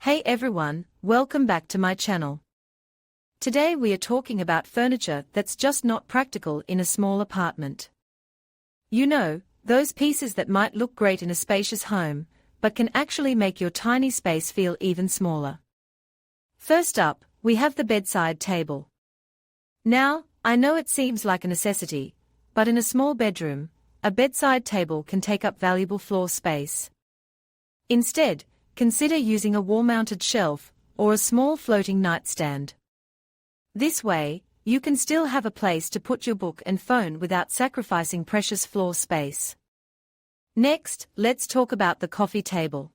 Hey everyone, welcome back to my channel. Today we are talking about furniture that's just not practical in a small apartment. You know, those pieces that might look great in a spacious home, but can actually make your tiny space feel even smaller. First up, we have the bedside table. Now, I know it seems like a necessity, but in a small bedroom, a bedside table can take up valuable floor space. Instead, consider using a wall-mounted shelf or a small floating nightstand. This way, you can still have a place to put your book and phone without sacrificing precious floor space. Next, let's talk about the coffee table.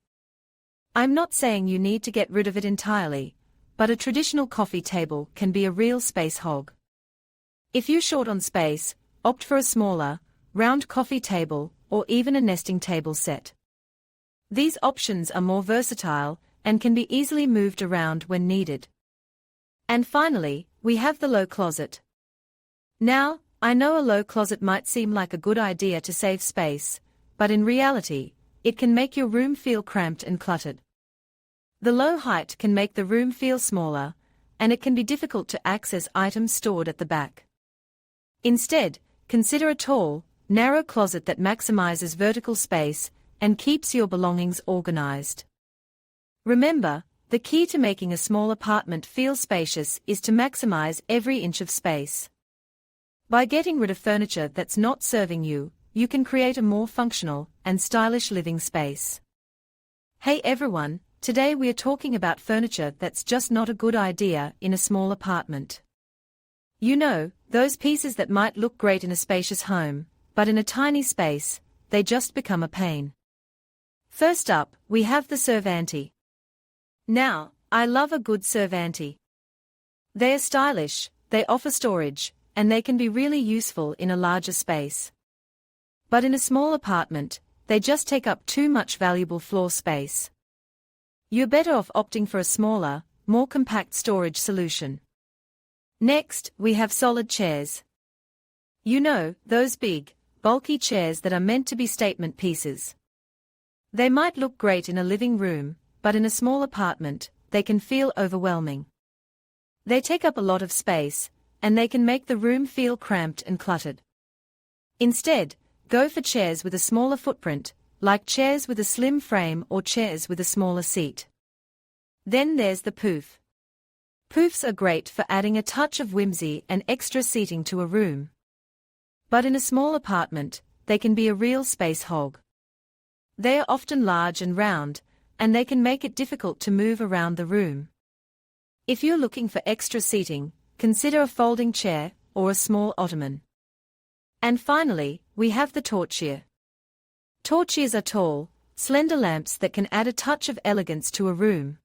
I'm not saying you need to get rid of it entirely, but a traditional coffee table can be a real space hog. If you're short on space, opt for a smaller, round coffee table or even a nesting table set. These options are more versatile and can be easily moved around when needed. And finally, we have the low closet. Now, I know a low closet might seem like a good idea to save space, but in reality, it can make your room feel cramped and cluttered. The low height can make the room feel smaller, and it can be difficult to access items stored at the back. Instead, consider a tall, narrow closet that maximizes vertical space and keeps your belongings organized. Remember, the key to making a small apartment feel spacious is to maximize every inch of space. By getting rid of furniture that's not serving you, you can create a more functional and stylish living space. Hey everyone, today we are talking about furniture that's just not a good idea in a small apartment. You know, those pieces that might look great in a spacious home, but in a tiny space, they just become a pain. First up, we have the servante. Now, I love a good servante. They are stylish, they offer storage, and they can be really useful in a larger space. But in a small apartment, they just take up too much valuable floor space. You're better off opting for a smaller, more compact storage solution. Next, we have solid chairs. You know, those big, bulky chairs that are meant to be statement pieces. They might look great in a living room, but in a small apartment, they can feel overwhelming. They take up a lot of space, and they can make the room feel cramped and cluttered. Instead, go for chairs with a smaller footprint, like chairs with a slim frame or chairs with a smaller seat. Then there's the poof. Poofs are great for adding a touch of whimsy and extra seating to a room. But in a small apartment, they can be a real space hog. They are often large and round, and they can make it difficult to move around the room. If you're looking for extra seating, consider a folding chair or a small ottoman. And finally, we have the torchlight. Torchlights are tall, slender lamps that can add a touch of elegance to a room.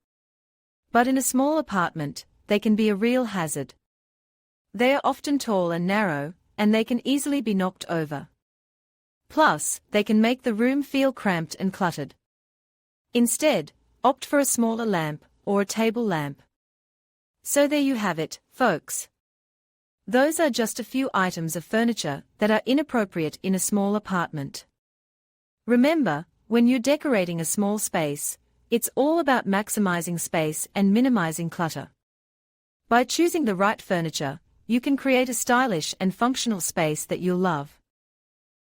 But in a small apartment, they can be a real hazard. They are often tall and narrow, and they can easily be knocked over. Plus, they can make the room feel cramped and cluttered. Instead, opt for a smaller lamp or a table lamp. So there you have it, folks. Those are just a few items of furniture that are inappropriate in a small apartment. Remember, when you're decorating a small space, it's all about maximizing space and minimizing clutter. By choosing the right furniture, you can create a stylish and functional space that you'll love.